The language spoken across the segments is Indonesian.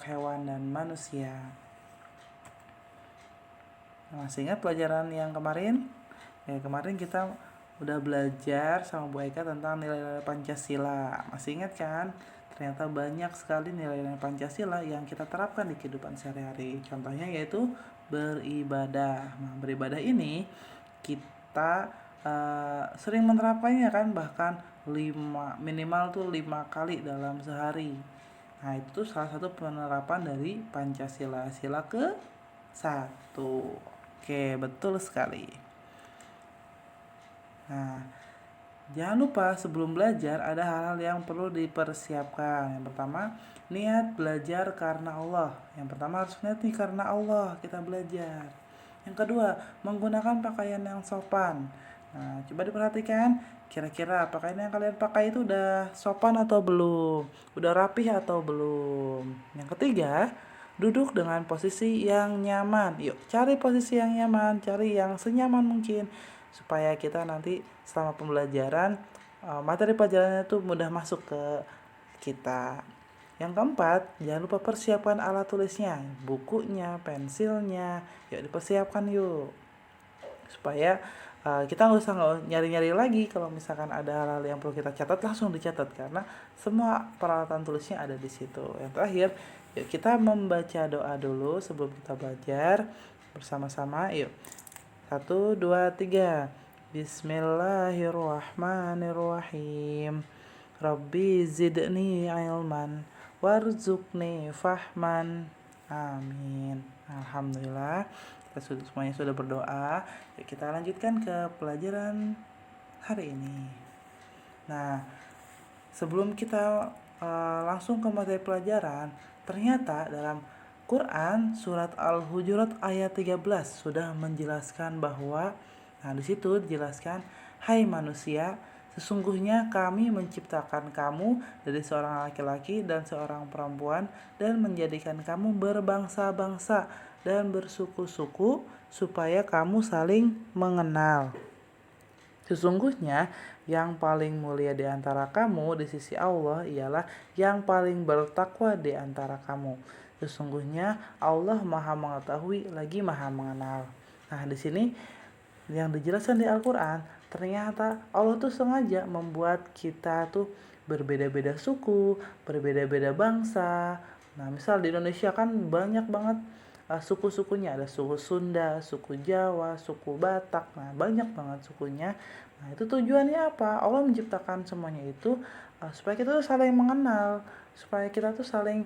hewan dan manusia. Masih ingat pelajaran yang kemarin? Kemarin kita udah belajar sama Bu Eka tentang nilai-nilai Pancasila. Masih ingat kan? Ternyata banyak sekali nilai-nilai Pancasila yang kita terapkan di kehidupan sehari-hari. Contohnya yaitu beribadah. Nah, beribadah ini kita sering menerapkannya kan, bahkan minimal tuh 5 kali dalam sehari. Nah, itu tuh salah satu penerapan dari Pancasila, sila ke-1. Oke, betul sekali. Nah, jangan lupa sebelum belajar ada hal-hal yang perlu dipersiapkan. Yang pertama, niat belajar karena Allah. Yang pertama harus niat nih karena Allah kita belajar. Yang kedua, menggunakan pakaian yang sopan. Nah, coba diperhatikan, kira-kira pakaian yang kalian pakai itu udah sopan atau belum? Udah rapih atau belum? Yang ketiga, duduk dengan posisi yang nyaman. Yuk, cari posisi yang nyaman, cari yang senyaman mungkin supaya kita nanti selama pembelajaran materi pelajarannya itu mudah masuk ke kita. Yang keempat, jangan lupa persiapkan alat tulisnya, bukunya, pensilnya. Yuk dipersiapkan yuk, supaya kita nggak nyari-nyari lagi. Kalau misalkan ada hal-hal yang perlu kita catat, langsung dicatat karena semua peralatan tulisnya ada di situ. Yang terakhir, yuk kita membaca doa dulu sebelum kita belajar bersama-sama. Yuk, 1, 2, 3. Bismillahirrahmanirrahim. Rabbi zidni ilman warzuqni fahman. Amin. Alhamdulillah, kita semuanya sudah berdoa. Yuk kita lanjutkan ke pelajaran hari ini. Nah, sebelum kita langsung ke materi pelajaran, ternyata dalam Quran surat Al-Hujurat ayat 13 sudah menjelaskan bahwa, nah di situ dijelaskan, hai manusia, sesungguhnya kami menciptakan kamu dari seorang laki-laki dan seorang perempuan dan menjadikan kamu berbangsa-bangsa dan bersuku-suku supaya kamu saling mengenal. Sesungguhnya yang paling mulia di antara kamu di sisi Allah ialah yang paling bertakwa di antara kamu. Sesungguhnya Allah Maha mengetahui lagi Maha mengenal. Nah, di sini yang dijelaskan di Al-Qur'an, ternyata Allah tuh sengaja membuat kita tuh berbeda-beda suku, berbeda-beda bangsa. Nah, misal di Indonesia kan banyak banget suku-sukunya, ada suku Sunda, suku Jawa, suku Batak. Nah, banyak banget sukunya. Nah, itu tujuannya apa? Allah menciptakan semuanya itu supaya kita tuh saling mengenal, supaya kita tuh saling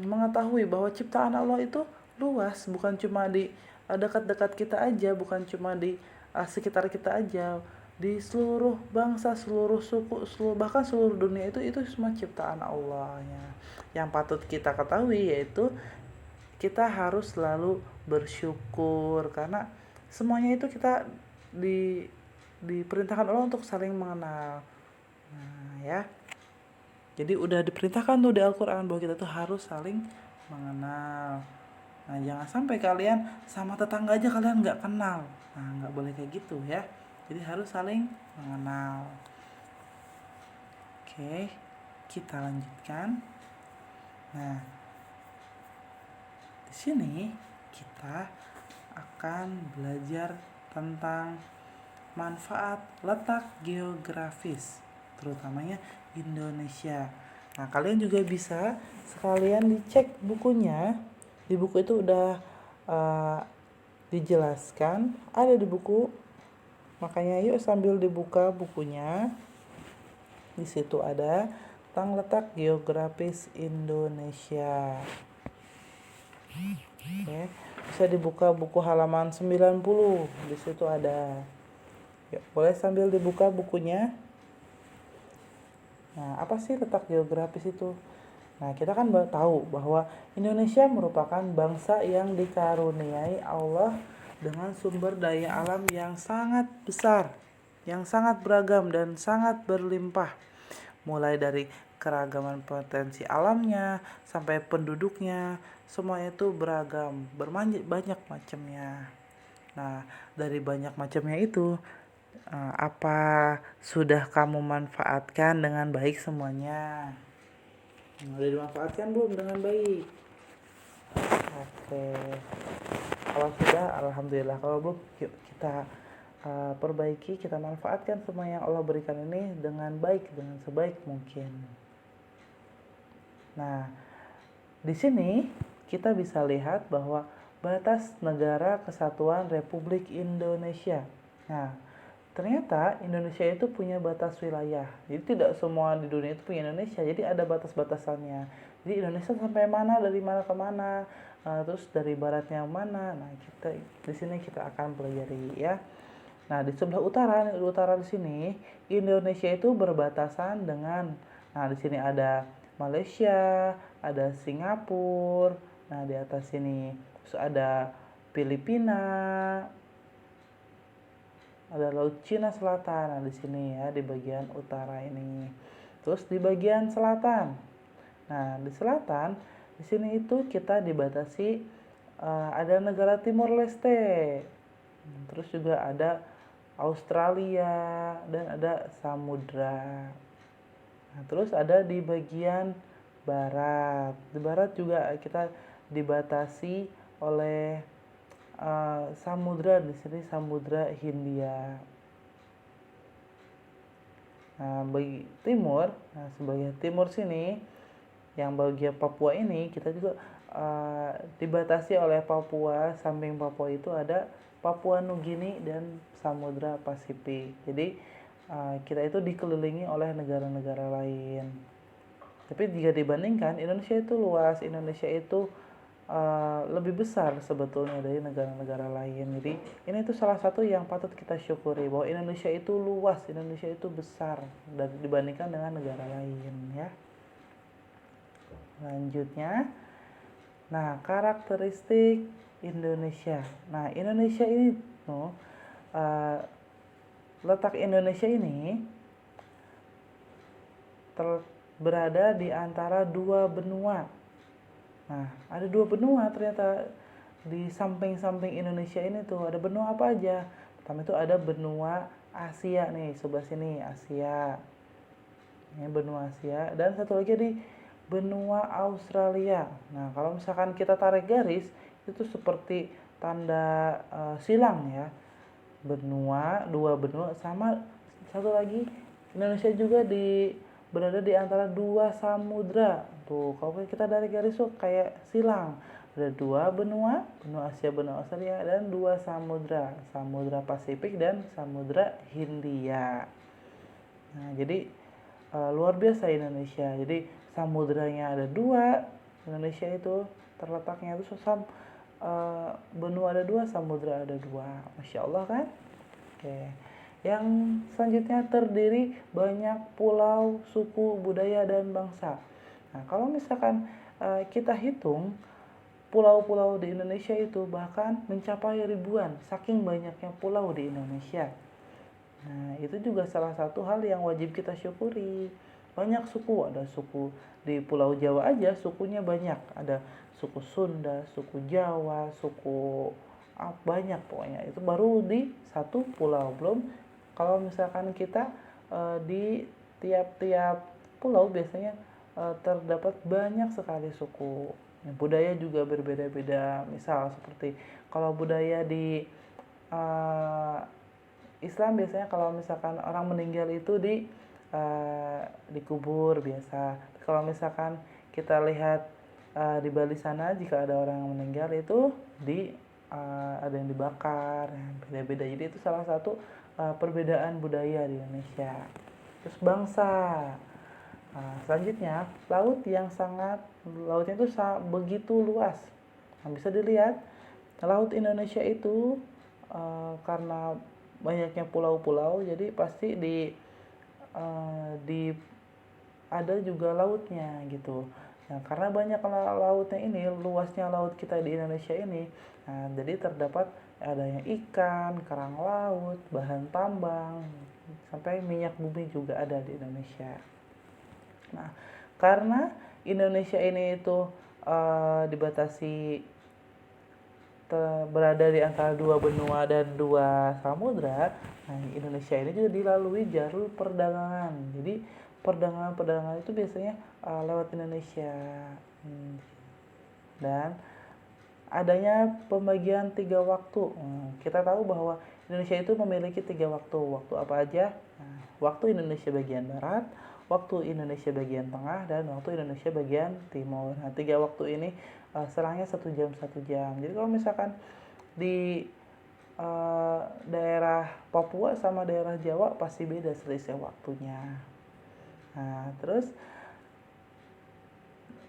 mengetahui bahwa ciptaan Allah itu luas, bukan cuma di dekat-dekat kita aja, bukan cuma di sekitar kita aja, di seluruh bangsa, seluruh suku, bahkan seluruh dunia itu semua ciptaan Allah ya. Yang patut kita ketahui yaitu kita harus selalu bersyukur karena semuanya itu kita diperintahkan Allah untuk saling mengenal. Nah, ya. Jadi udah diperintahkan tuh di Al-Qur'an bahwa kita tuh harus saling mengenal. Nah, jangan sampai kalian sama tetangga aja kalian nggak kenal. Nah, nggak boleh kayak gitu ya. Jadi harus saling mengenal. Oke, kita lanjutkan. Nah, di sini kita akan belajar tentang manfaat letak geografis, terutamanya Indonesia. Nah, kalian juga bisa sekalian dicek bukunya. Di buku itu udah dijelaskan, ada di buku. Makanya yuk sambil dibuka bukunya. Di situ ada tentang letak geografis Indonesia. Oke, bisa dibuka buku halaman 90. Di situ ada. Ya, boleh sambil dibuka bukunya. Nah, apa sih letak geografis itu? Nah, kita kan tahu bahwa Indonesia merupakan bangsa yang dikaruniai Allah dengan sumber daya alam yang sangat besar, yang sangat beragam dan sangat berlimpah. Mulai dari keragaman potensi alamnya sampai penduduknya, semuanya itu beragam, banyak macamnya. Nah, dari banyak macamnya itu, apa sudah kamu manfaatkan dengan baik semuanya? Udah dimanfaatkan belum dengan baik? Oke. Kalau sudah, alhamdulillah. Kalau belum, yuk kita perbaiki, kita manfaatkan semua yang Allah berikan ini dengan baik, dengan sebaik mungkin. Nah, di sini kita bisa lihat bahwa batas negara kesatuan Republik Indonesia. Nah, ternyata Indonesia itu punya batas wilayah. Jadi tidak semua di dunia itu punya Indonesia. Jadi ada batas-batasannya. Jadi Indonesia sampai mana, dari mana ke mana, terus dari baratnya mana. Nah, kita di sini kita akan pelajari ya. Nah, di sebelah utara di sini Indonesia itu berbatasan dengan, nah di sini ada Malaysia, ada Singapura, nah di atas sini terus ada Filipina, ada Laut Cina Selatan. Nah, di sini ya di bagian utara ini. Terus di bagian selatan. Nah, di selatan di sini itu kita dibatasi ada negara Timor Leste. Terus juga ada Australia dan ada samudra. Nah, terus ada di bagian barat. Di barat juga kita dibatasi oleh samudra, di sini Samudra Hindia. Nah, bagi timur, nah sebagai timur sini, yang bagian Papua ini kita juga dibatasi oleh Papua. Samping Papua itu ada Papua Nugini dan Samudra Pasifik. Jadi kita itu dikelilingi oleh negara-negara lain. Tapi jika dibandingkan, Indonesia itu luas, Indonesia itu lebih besar sebetulnya dari negara-negara lain. Jadi ini tuh salah satu yang patut kita syukuri, bahwa Indonesia itu luas, Indonesia itu besar dan dibandingkan dengan negara lain ya. Selanjutnya, nah karakteristik Indonesia. Nah Indonesia ini tuh letak Indonesia ini berada di antara dua benua. Nah, ada dua benua ternyata di samping-samping Indonesia ini tuh. Ada benua apa aja? Pertama itu ada benua Asia nih, sebelah sini Asia. Ini benua Asia. Dan satu lagi di benua Australia. Nah, kalau misalkan kita tarik garis, itu seperti tanda silang ya. Benua, dua benua, sama satu lagi Indonesia juga berada di antara dua samudra. Tuh, kalau kita dari garis tuh kayak silang. Ada dua benua, benua Asia, benua Australia, dan dua samudra, Samudra Pasifik dan Samudra Hindia. Nah, jadi luar biasa Indonesia. Jadi samudranya ada dua, Indonesia itu terletaknya itu benua ada dua, samudra ada dua. Masya Allah kan? Oke. Yang selanjutnya terdiri banyak pulau, suku, budaya, dan bangsa. Nah, kalau misalkan kita hitung, pulau-pulau di Indonesia itu bahkan mencapai ribuan, saking banyaknya pulau di Indonesia. Nah, itu juga salah satu hal yang wajib kita syukuri. Banyak suku, ada suku di Pulau Jawa aja, sukunya banyak. Ada suku Sunda, suku Jawa, suku banyak pokoknya. Itu baru di satu pulau. Belum kalau misalkan kita di tiap-tiap pulau biasanya terdapat banyak sekali suku. Budaya juga berbeda-beda. Misal seperti kalau budaya di Islam biasanya kalau misalkan orang meninggal itu dikubur biasa. Kalau misalkan kita lihat di Bali sana, jika ada orang yang meninggal itu ada yang dibakar, beda-beda. Jadi itu salah satu perbedaan budaya di Indonesia. Terus bangsa. Selanjutnya lautnya itu begitu luas. Nah, bisa dilihat laut Indonesia itu karena banyaknya pulau-pulau, jadi pasti ada juga lautnya gitu. Nah, karena banyak lautnya ini, luasnya laut kita di Indonesia ini, nah, jadi terdapat adanya ikan, kerang laut, bahan tambang, sampai minyak bumi juga ada di Indonesia. Nah, karena Indonesia ini itu dibatasi berada di antara dua benua dan dua samudra. Nah, Indonesia ini juga dilalui jalur perdagangan. Jadi perdagangan itu biasanya lewat Indonesia. Dan adanya pembagian 3 waktu. Kita tahu bahwa Indonesia itu memiliki 3 waktu. Waktu apa aja? Waktu Indonesia bagian barat, waktu Indonesia bagian tengah, dan waktu Indonesia bagian timur. Nah, 3 waktu ini selangnya 1 jam 1 jam. Jadi kalau misalkan di daerah Papua sama daerah Jawa pasti beda selisih waktunya. Nah, terus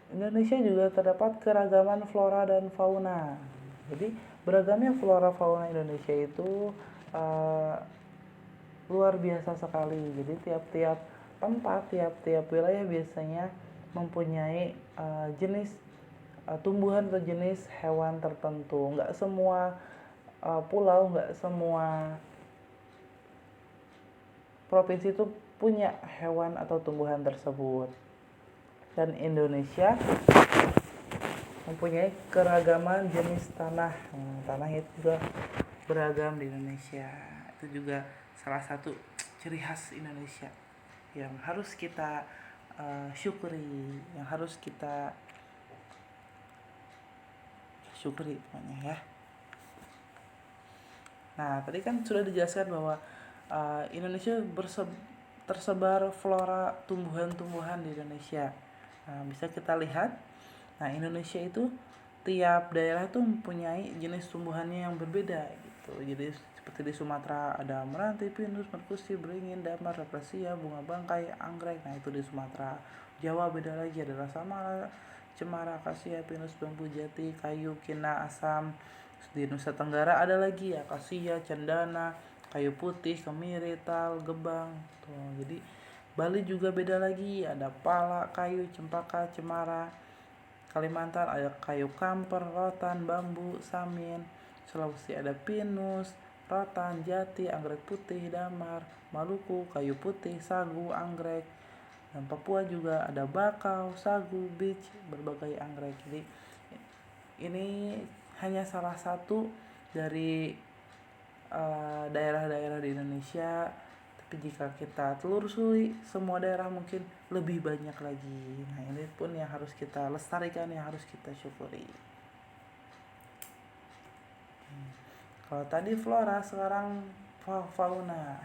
Indonesia juga terdapat keragaman flora dan fauna. Jadi beragamnya flora fauna Indonesia itu luar biasa sekali. Jadi tiap-tiap tempat, tiap-tiap wilayah biasanya mempunyai jenis tumbuhan atau jenis hewan tertentu. Nggak semua pulau, nggak semua provinsi itu punya hewan atau tumbuhan tersebut. Dan Indonesia mempunyai keragaman jenis tanah. Tanah itu juga beragam di Indonesia. Itu juga salah satu ciri khas Indonesia yang harus kita syukuri, yang harus kita syukuri pokoknya ya. Nah, tadi kan sudah dijelaskan bahwa Indonesia tersebar flora tumbuhan-tumbuhan di Indonesia. Nah, bisa kita lihat. Nah, Indonesia itu tiap daerah itu mempunyai jenis tumbuhannya yang berbeda gitu. Jadi seperti di Sumatera ada meranti, pinus, merkusi, beringin, damar, rafflesia, bunga bangkai, anggrek. Nah, itu di Sumatera. Jawa beda lagi, ada rasa mala, cemara, akasia, pinus, bambu jati, kayu, kina, asam. Di Nusa Tenggara ada lagi akasia, cendana, kayu putih, kemiri, tal, gebang. Tuh, jadi Bali juga beda lagi, ada pala, kayu, cempaka, cemara. Kalimantan ada kayu kamper, rotan, bambu, samin. Sulawesi ada pinus, rotan, jati, anggrek putih, damar. Maluku kayu putih, sagu, anggrek. Dan Papua juga ada bakau, sagu, beach, berbagai anggrek. Jadi ini hanya salah satu dari daerah-daerah di Indonesia, tapi jika kita telusuri semua daerah mungkin lebih banyak lagi. Nah, ini pun yang harus kita lestarikan, yang harus kita syukuri. Kalau tadi flora, sekarang fauna,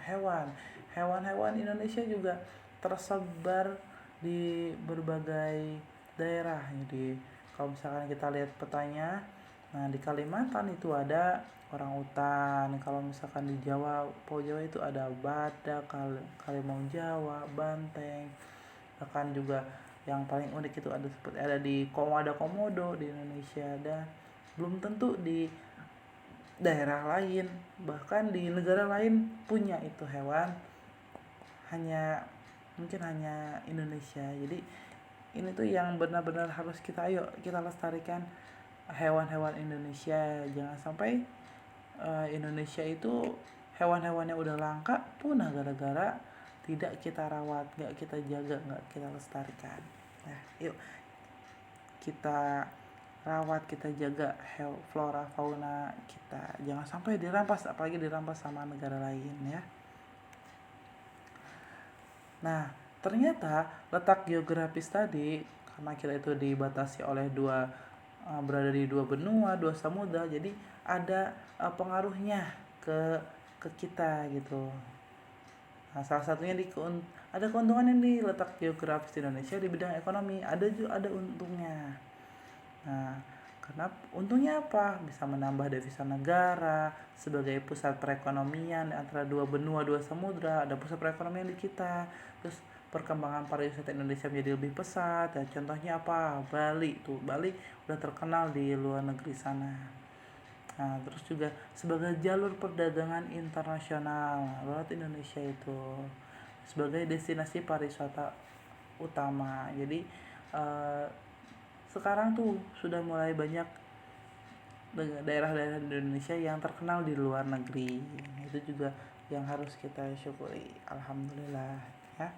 hewan-hewan Indonesia juga tersebar di berbagai daerah. Jadi kalau misalkan kita lihat petanya, nah di Kalimantan itu ada orangutan. Kalau misalkan di Jawa, Pulau Jawa itu ada badak, kalimau Jawa, banteng. Bahkan juga yang paling unik itu ada di Komodo di Indonesia, ada belum tentu di daerah lain, bahkan di negara lain punya itu hewan, mungkin hanya Indonesia. Jadi ini tuh yang benar-benar harus kita lestarikan hewan-hewan Indonesia. Jangan sampai Indonesia itu hewan-hewannya udah langka punah gara-gara tidak kita rawat, gak kita jaga, gak kita lestarikan. Nah, yuk kita rawat, kita jaga flora fauna kita, jangan sampai dirampas, apalagi dirampas sama negara lain ya. Nah, ternyata letak geografis tadi, karena kita itu dibatasi oleh berada di dua benua, dua samudra, jadi ada pengaruhnya ke kita gitu. Nah, salah satunya ada keuntungan yang di letak geografis Indonesia di bidang ekonomi, ada untungnya. Nah, karena untungnya apa? Bisa menambah devisa negara sebagai pusat perekonomian antara dua benua, dua samudra, ada pusat perekonomian di kita. Terus perkembangan pariwisata Indonesia menjadi lebih pesat. Dan contohnya apa? Bali udah terkenal di luar negeri sana. Nah, terus juga sebagai jalur perdagangan internasional lewat Indonesia itu sebagai destinasi pariwisata utama. Jadi sekarang tuh sudah mulai banyak daerah-daerah di Indonesia yang terkenal di luar negeri. Itu juga yang harus kita syukuri. Alhamdulillah ya.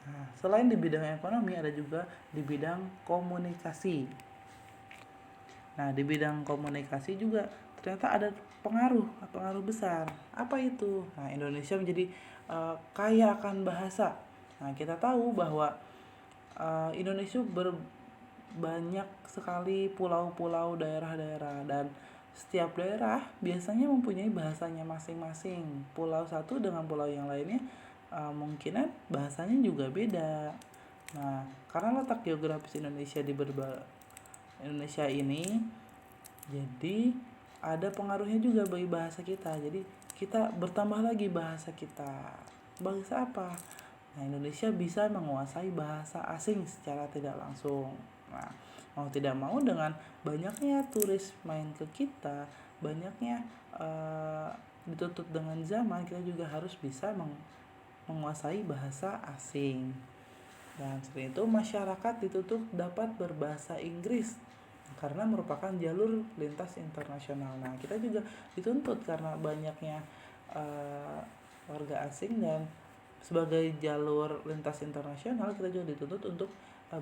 Nah, selain di bidang ekonomi ada juga di bidang komunikasi. Nah, di bidang komunikasi juga ternyata ada pengaruh besar. Apa itu? Nah, Indonesia menjadi kaya akan bahasa. Nah, kita tahu bahwa Indonesia banyak sekali pulau-pulau, daerah-daerah, dan setiap daerah biasanya mempunyai bahasanya masing-masing. Pulau satu dengan pulau yang lainnya mungkinan bahasanya juga beda. Nah, karena letak geografis Indonesia Indonesia ini, jadi ada pengaruhnya juga bagi bahasa kita. Jadi kita bertambah lagi bahasa kita. Bahasa apa? Nah, Indonesia bisa menguasai bahasa asing secara tidak langsung. Nah, mau tidak mau dengan banyaknya turis main ke kita, banyaknya ditutup dengan zaman, kita juga harus bisa menguasai bahasa asing. Dan selain itu masyarakat ditutup dapat berbahasa Inggris karena merupakan jalur lintas internasional. Nah, kita juga dituntut karena banyaknya warga asing, dan sebagai jalur lintas internasional kita juga dituntut untuk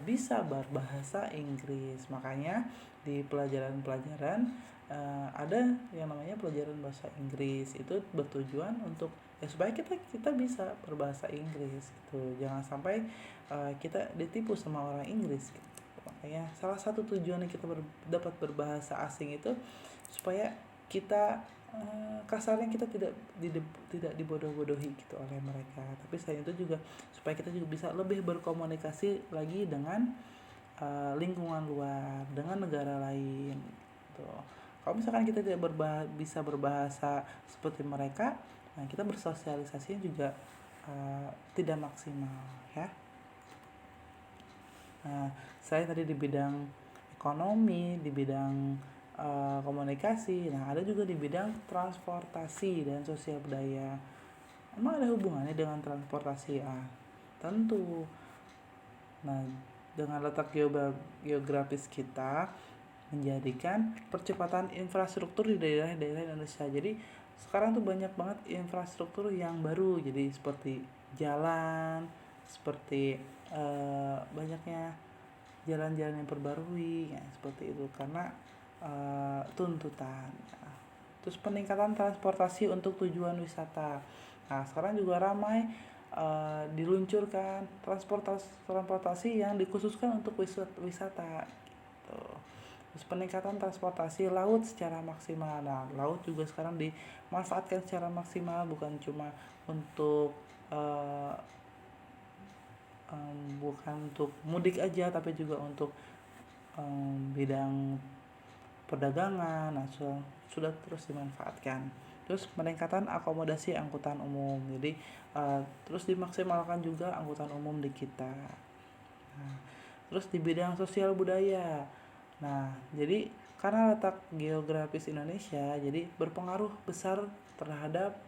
bisa berbahasa Inggris. Makanya di pelajaran-pelajaran ada yang namanya pelajaran bahasa Inggris. Itu bertujuan untuk supaya kita bisa berbahasa Inggris gitu. Jangan sampai kita ditipu sama orang Inggris gitu. Makanya salah satu tujuan kita dapat berbahasa asing itu supaya kita kasarnya kita tidak dibodoh-bodohi gitu oleh mereka. Tapi selain itu juga supaya kita juga bisa lebih berkomunikasi lagi dengan lingkungan luar, dengan negara lain gitu. Kalau misalkan kita tidak bisa berbahasa seperti mereka, nah kita bersosialisasi juga tidak maksimal ya. Nah, saya tadi di bidang ekonomi, di bidang komunikasi, nah ada juga di bidang transportasi dan sosial budaya. Emang ada hubungannya dengan transportasi? Tentu. Nah, dengan letak geografis kita menjadikan percepatan infrastruktur di daerah-daerah Indonesia. Jadi sekarang tuh banyak banget infrastruktur yang baru, jadi seperti jalan, seperti banyaknya jalan-jalan yang perbarui ya, seperti itu karena tuntutan. Terus peningkatan transportasi untuk tujuan wisata. Nah, sekarang juga ramai diluncurkan transportasi yang dikhususkan untuk wisata gitu. Terus peningkatan transportasi laut secara maksimal. Nah, laut juga sekarang dimanfaatkan secara maksimal, bukan cuma untuk bukan untuk mudik aja, tapi juga untuk bidang perdagangan. Nah, sudah terus dimanfaatkan. Terus peningkatan akomodasi angkutan umum, jadi terus dimaksimalkan juga angkutan umum di kita. Nah, terus di bidang sosial budaya, nah jadi karena letak geografis Indonesia jadi berpengaruh besar terhadap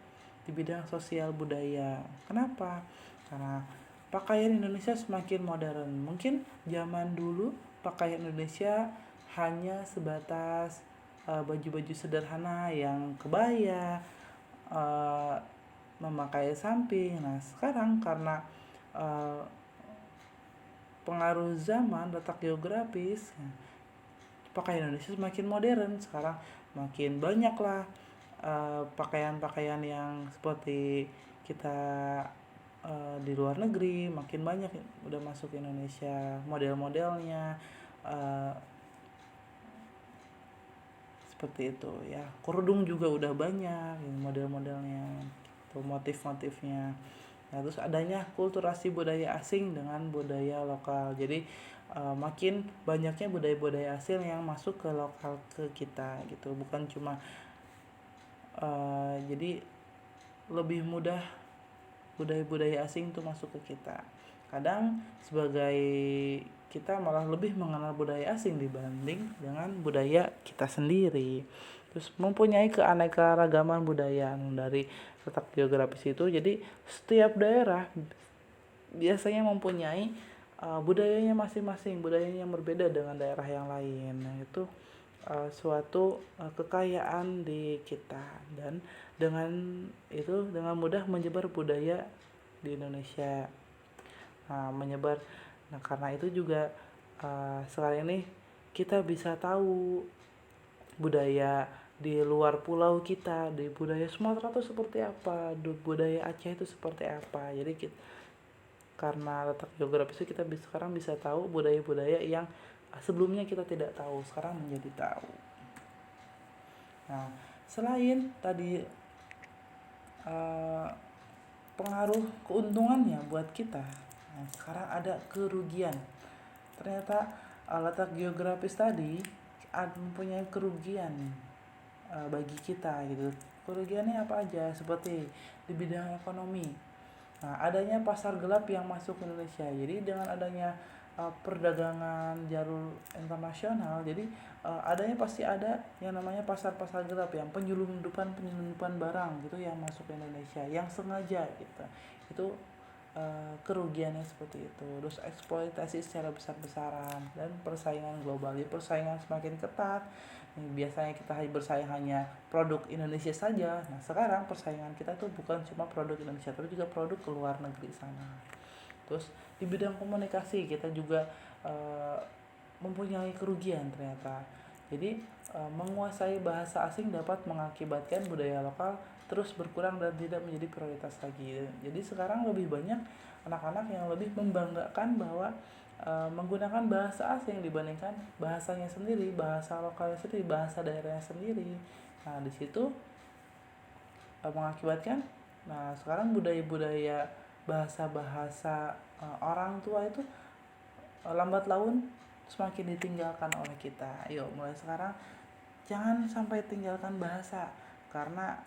di bidang sosial budaya. Kenapa? Karena pakaian Indonesia semakin modern. Mungkin zaman dulu pakaian Indonesia hanya sebatas baju-baju sederhana yang kebaya, memakai samping. Nah, sekarang karena pengaruh zaman, letak geografis, pakaian Indonesia semakin modern. Sekarang makin banyaklah pakaian-pakaian yang seperti kita di luar negeri, makin banyak udah masuk ke Indonesia model-modelnya seperti itu ya. Kerudung juga udah banyak model-modelnya gitu, motif-motifnya. Nah, terus adanya kulturasi budaya asing dengan budaya lokal. Jadi makin banyaknya budaya-budaya asing yang masuk ke lokal ke kita gitu. Bukan cuma jadi lebih mudah budaya-budaya asing itu masuk ke kita. Kadang sebagai kita malah lebih mengenal budaya asing dibanding dengan budaya kita sendiri. Terus mempunyai keanekaragaman budaya dari letak geografis itu. Jadi setiap daerah biasanya mempunyai budayanya masing-masing, budayanya yang berbeda dengan daerah yang lain. Nah, itu suatu kekayaan di kita, dan dengan itu dengan mudah menyebar budaya di Indonesia. Menyebar. Nah, karena itu juga sekarang ini kita bisa tahu budaya di luar pulau kita, di budaya Sumatera itu seperti apa, di budaya Aceh itu seperti apa. Jadi karena letak geografis itu kita sekarang bisa tahu budaya-budaya yang sebelumnya kita tidak tahu, sekarang menjadi tahu. Nah, selain tadi pengaruh keuntungannya buat kita, nah, sekarang ada kerugian. Ternyata letak geografis tadi mempunyai kerugian bagi kita gitu. Kerugiannya apa aja? Seperti di bidang ekonomi. Nah, adanya pasar gelap yang masuk ke Indonesia. Jadi dengan adanya perdagangan jalur internasional, jadi adanya pasti ada yang namanya pasar-pasar gelap yang penyelundupan barang gitu yang masuk ke Indonesia yang sengaja gitu. Itu kerugiannya seperti itu. Terus eksploitasi secara besar-besaran dan persaingan global. Jadi persaingan semakin ketat. Biasanya kita bersaing hanya produk Indonesia saja. Nah, sekarang persaingan kita tuh bukan cuma produk Indonesia, tapi juga produk ke luar negeri sana. Terus di bidang komunikasi kita juga mempunyai kerugian ternyata. Jadi menguasai bahasa asing dapat mengakibatkan budaya lokal terus berkurang dan tidak menjadi prioritas lagi. Jadi sekarang lebih banyak anak-anak yang lebih membanggakan bahwa menggunakan bahasa asing dibandingkan bahasanya sendiri, bahasa lokalnya sendiri, bahasa daerahnya sendiri. Nah, di situ mengakibatkan sekarang budaya-budaya bahasa-bahasa orang tua itu lambat laun semakin ditinggalkan oleh kita. Ayo mulai sekarang jangan sampai tinggalkan bahasa, karena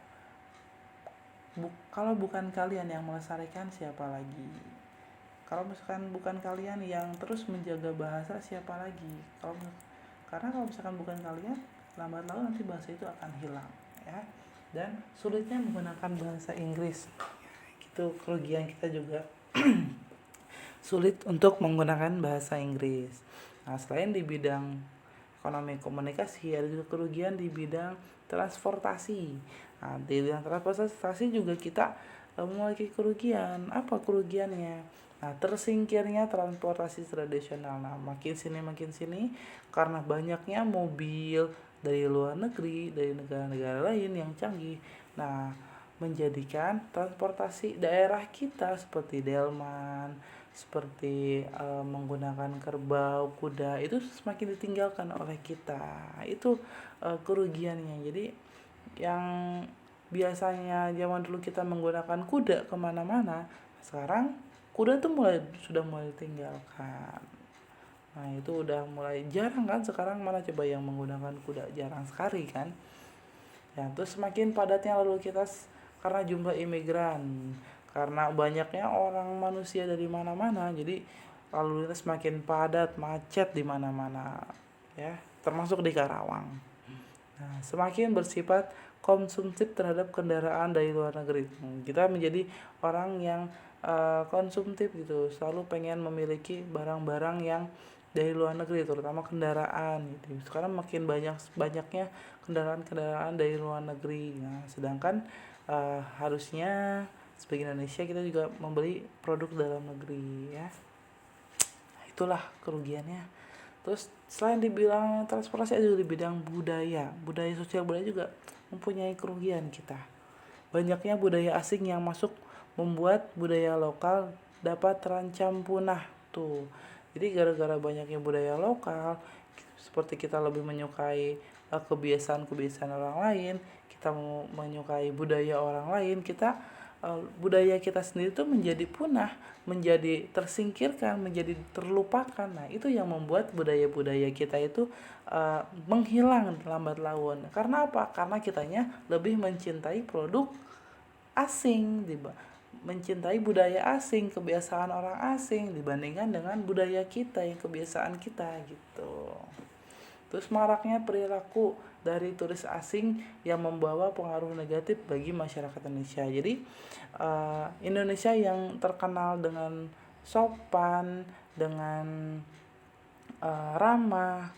kalau bukan kalian yang melestarikan, siapa lagi? Kalau misalkan bukan kalian yang terus menjaga bahasa, siapa lagi? Karena kalau misalkan bukan kalian, lambat laun nanti bahasa itu akan hilang, ya. Dan sulitnya menggunakan bahasa Inggris, itu kerugian kita juga. Sulit untuk menggunakan bahasa Inggris. Nah, selain di bidang ekonomi komunikasi, ada juga kerugian di bidang transportasi. Nah, di bidang transportasi juga kita memiliki kerugian. Apa kerugiannya? Nah, tersingkirnya transportasi tradisional. Nah, makin sini karena banyaknya mobil dari luar negeri, dari negara-negara lain yang canggih. Nah, menjadikan transportasi daerah kita seperti delman, seperti menggunakan kerbau, kuda itu semakin ditinggalkan oleh kita. Itu kerugiannya. Jadi yang biasanya zaman dulu kita menggunakan kuda kemana-mana, sekarang kuda tuh sudah mulai ditinggalkan. Nah, itu udah mulai jarang kan sekarang, mana coba yang menggunakan kuda, jarang sekali kan. Ya, terus semakin padatnya lalu kita karena jumlah imigran, karena banyaknya orang manusia dari mana-mana, jadi lalu lintas semakin padat, macet di mana-mana, ya, termasuk di Karawang. Nah, semakin bersifat konsumtif terhadap kendaraan dari luar negeri. Kita menjadi orang yang konsumtif gitu, selalu pengen memiliki barang-barang yang dari luar negeri, terutama kendaraan gitu. Sekarang makin banyaknya kendaraan dari luar negeri. Nah, sedangkan harusnya sebagai Indonesia kita juga membeli produk dalam negeri, ya. Nah, itulah kerugiannya. Terus selain dibilang transportasi, ada juga di bidang budaya sosial budaya juga mempunyai kerugian kita. Banyaknya budaya asing yang masuk membuat budaya lokal dapat terancam punah tuh. Jadi gara-gara banyaknya budaya lokal, seperti kita lebih menyukai kebiasaan-kebiasaan orang lain, kita menyukai budaya orang lain, budaya kita sendiri itu menjadi punah, menjadi tersingkirkan, menjadi terlupakan. Nah, itu yang membuat budaya-budaya kita itu menghilang lambat laun. Karena apa? Karena kitanya lebih mencintai produk asing, mencintai budaya asing, kebiasaan orang asing dibandingkan dengan budaya kita yang kebiasaan kita gitu. Terus maraknya perilaku dari turis asing yang membawa pengaruh negatif bagi masyarakat Indonesia. Jadi Indonesia yang terkenal dengan sopan, dengan ramah,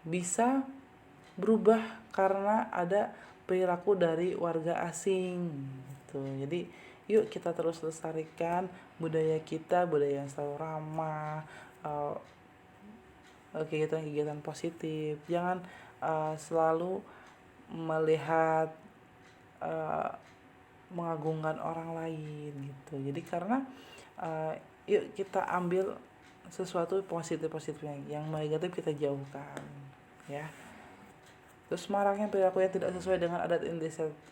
bisa berubah karena ada perilaku dari warga asing gitu. Jadi yuk kita terus lestarikan budaya kita, budaya yang selalu ramah, kegiatan-kegiatan positif. Jangan selalu melihat mengagungkan orang lain gitu. Jadi karena yuk kita ambil sesuatu positifnya, yang negatif kita jauhkan ya. Terus maraknya perilaku yang tidak sesuai dengan adat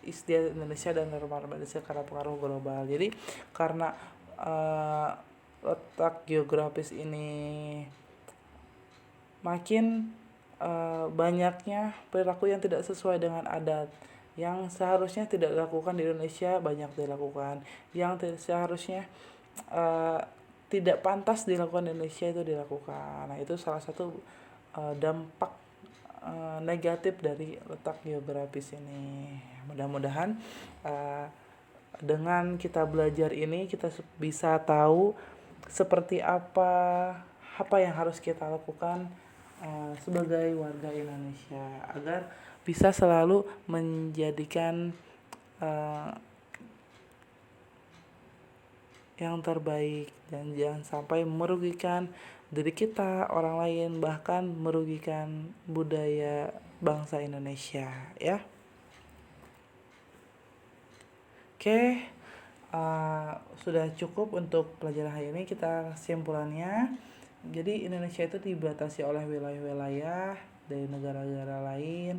istiadat Indonesia dan norma Indonesia karena pengaruh global. Jadi karena letak geografis ini makin banyaknya perilaku yang tidak sesuai dengan adat, yang seharusnya tidak dilakukan di Indonesia banyak dilakukan, yang seharusnya tidak pantas dilakukan di Indonesia itu dilakukan. Nah itu salah satu dampak negatif dari letak geografis ini. Mudah-mudahan dengan kita belajar ini kita bisa tahu seperti apa yang harus kita lakukan sebagai warga Indonesia agar bisa selalu menjadikan yang terbaik dan jangan sampai merugikan diri kita, orang lain, bahkan merugikan budaya bangsa Indonesia ya. Oke, sudah cukup untuk pelajaran hari ini. Kita kesimpulannya, jadi Indonesia itu dibatasi oleh wilayah-wilayah dari negara-negara lain,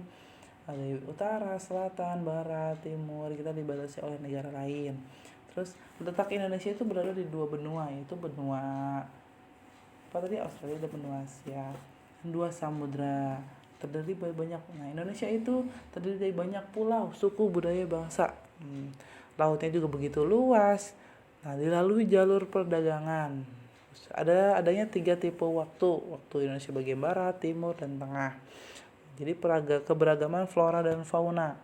dari utara, selatan, barat, timur. Kita dibatasi oleh negara lain. Terus letak Indonesia itu berada di 2 benua, yaitu benua Australia dan benua Asia, 2 samudra, terdiri dari banyak. Nah, Indonesia itu terdiri dari banyak pulau, suku, budaya, bangsa. Lautnya juga begitu luas. Nah, dilalui jalur perdagangan. Adanya 3 tipe waktu Indonesia bagian barat, timur, dan tengah. Jadi keberagaman flora dan fauna.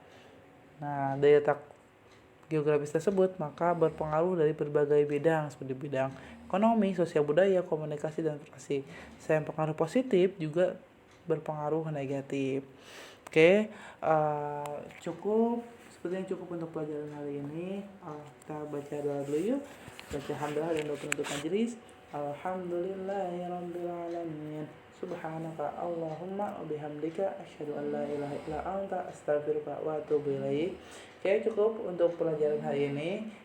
Nah, dari letak geografis tersebut maka berpengaruh dari berbagai bidang seperti bidang ekonomi, sosial budaya, komunikasi, dan transportasi. Selain pengaruh positif juga berpengaruh negatif. Oke, sepertinya cukup untuk pelajaran hari ini. Kita baca doa dulu yuk. Baca hamdalah dan doa penutup majelis. Alhamdulillahirabbil alamin. Subhanaka Allahumma wa bihamdika asyhadu an la ilaha illa anta astaghfiruka wa atubu ilaik. Oke, cukup untuk pelajaran hari ini.